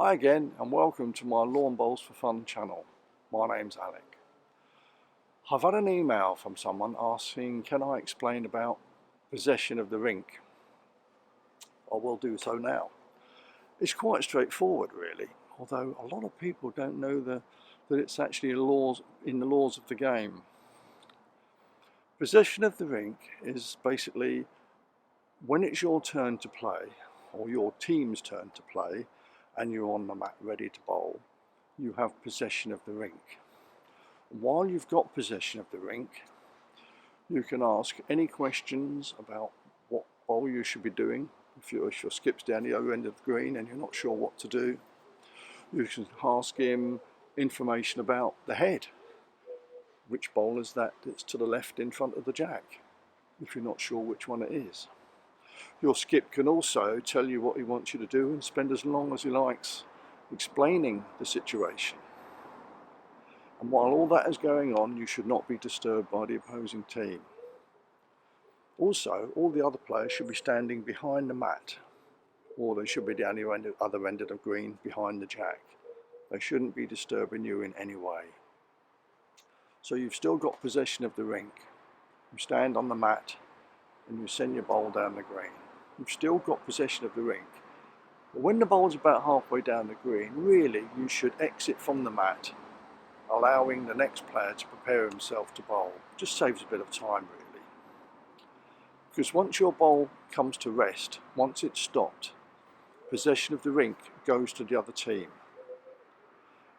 Hi again and welcome to my Lawn Bowls for Fun channel. My name's Alec. I've had an email from someone asking can I explain about possession of the rink. I will do so now. It's quite straightforward really, although a lot of people don't know that it's actually in the laws of the game. Possession of the rink is basically when it's your turn to play or your team's turn to play and you're on the mat ready to bowl, you have possession of the rink. While you've got possession of the rink, you can ask any questions about what bowl you should be doing. If your skip's down the other end of the green and you're not sure what to do, you can ask him information about the head. Which bowl is that that's to the left in front of the jack, if you're not sure which one it is. Your skip can also tell you what he wants you to do and spend as long as he likes explaining the situation. And while all that is going on, you should not be disturbed by the opposing team. Also, all the other players should be standing behind the mat, or they should be down the other end of the green behind the jack. They shouldn't be disturbing you in any way. So you've still got possession of the rink. You stand on the mat and you send your bowl down the green. You've still got possession of the rink. But when the bowl's about halfway down the green, really you should exit from the mat, allowing the next player to prepare himself to bowl. Just saves a bit of time really. Because once your bowl comes to rest, once it's stopped, possession of the rink goes to the other team.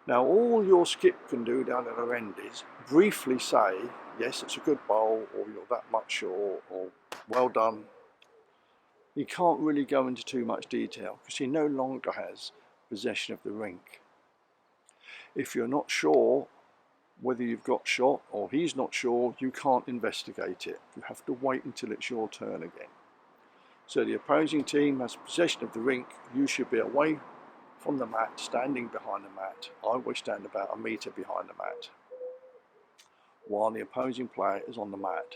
Now all your skip can do down at the other end is briefly say, yes, it's a good bowl, or you're that much sure, or well done. He can't really go into too much detail because he no longer has possession of the rink. If you're not sure whether you've got shot or he's not sure, you can't investigate it. You have to wait until it's your turn again. So the opposing team has possession of the rink. You should be away from the mat, standing behind the mat. I always stand about a metre behind the mat while the opposing player is on the mat.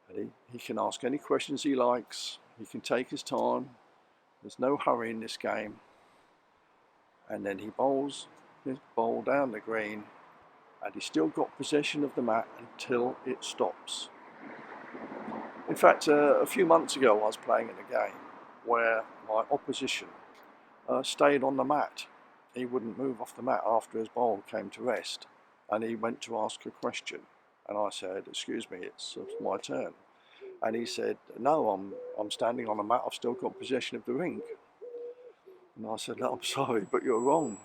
And he can ask any questions he likes. He can take his time. There's no hurry in this game. And then he bowls his bowl down the green and he's still got possession of the mat until it stops. In fact, a few months ago I was playing in a game where my opposition stayed on the mat. He wouldn't move off the mat after his bowl came to rest, and he went to ask a question and I said, excuse me, it's my turn. And he said, no, I'm standing on the mat, I've still got possession of the rink. And I said, no, I'm sorry, but you're wrong.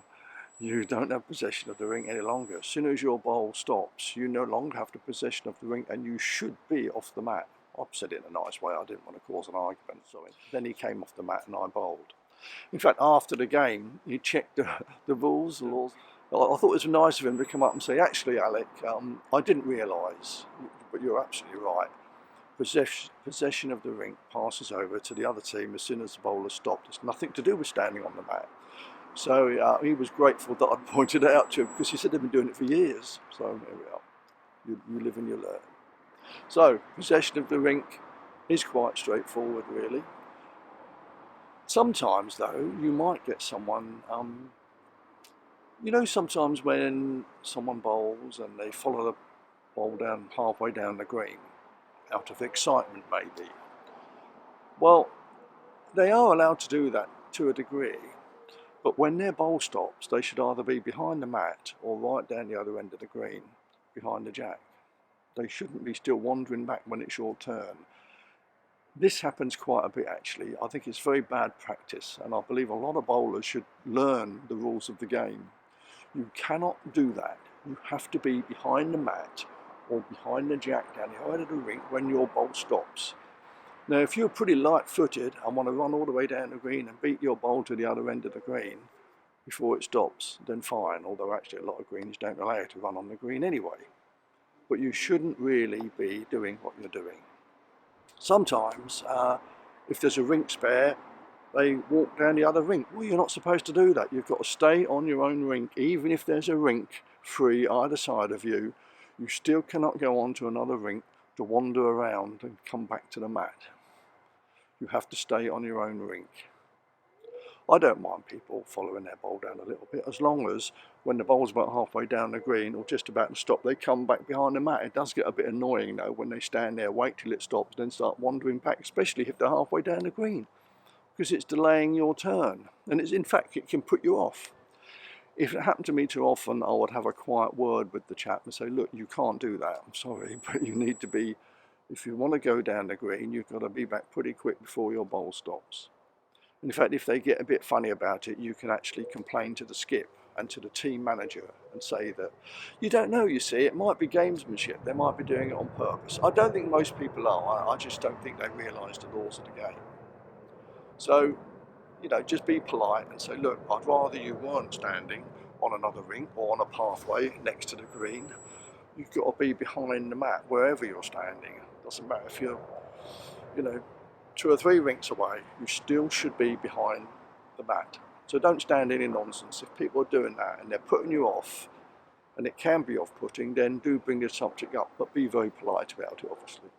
You don't have possession of the rink any longer. As soon as your bowl stops, you no longer have the possession of the rink and you should be off the mat. I've said it in a nice way, I didn't want to cause an argument, sorry. Then he came off the mat and I bowled. In fact, after the game, he checked the rules, the laws. I thought it was nice of him to come up and say, actually, Alec, I didn't realise, but you're absolutely right. Possession of the rink passes over to the other team as soon as the bowler stopped. It's nothing to do with standing on the mat. So he was grateful that I pointed it out to him because he said they've been doing it for years. So there we are. You live and you learn. So possession of the rink is quite straightforward really. Sometimes though you might get someone, sometimes when someone bowls and they follow the ball down halfway down the green, out of excitement maybe. Well, they are allowed to do that to a degree, but when their bowl stops, they should either be behind the mat or right down the other end of the green, behind the jack. They shouldn't be still wandering back when it's your turn. This happens quite a bit actually. I think it's very bad practice, and I believe a lot of bowlers should learn the rules of the game. You cannot do that. You have to be behind the mat or behind the jack down the other end of the rink when your bowl stops. Now if you're pretty light-footed and want to run all the way down the green and beat your bowl to the other end of the green before it stops, then fine, although actually a lot of greens don't allow you to run on the green anyway. But you shouldn't really be doing what you're doing. Sometimes, if there's a rink spare, they walk down the other rink. Well, you're not supposed to do that. You've got to stay on your own rink. Even if there's a rink free either side of you, you still cannot go on to another rink to wander around and come back to the mat. You have to stay on your own rink. I don't mind people following their ball down a little bit, as long as when the ball's about halfway down the green or just about to stop, they come back behind the mat. It does get a bit annoying though when they stand there, wait till it stops, then start wandering back, especially if they're halfway down the green, because it's delaying your turn, and in fact it can put you off. If it happened to me too often, I would have a quiet word with the chap and say, look, you can't do that, I'm sorry, but you need to be, if you want to go down the green, you've got to be back pretty quick before your bowl stops. In fact, if they get a bit funny about it, you can actually complain to the skip and to the team manager and say that you don't know, you see, it might be gamesmanship, they might be doing it on purpose. I don't think most people are, I just don't think they realise the laws of the game. So, you know, just be polite and say, look, I'd rather you weren't standing on another rink or on a pathway next to the green. You've got to be behind the mat wherever you're standing. It doesn't matter if you're, you know, 2 or 3 rinks away, you still should be behind the mat. So don't stand any nonsense. If people are doing that and they're putting you off, and it can be off-putting, then do bring the subject up, but be very polite about it, obviously.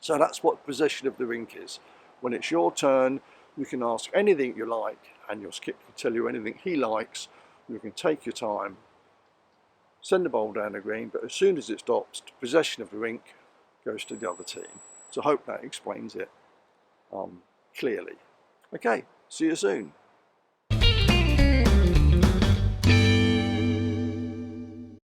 So that's what possession of the rink is. When it's your turn, you can ask anything you like, and your skip can tell you anything he likes. You can take your time, send the ball down the green, but as soon as it stops, possession of the rink goes to the other team. So I hope that explains it clearly. Okay, see you soon.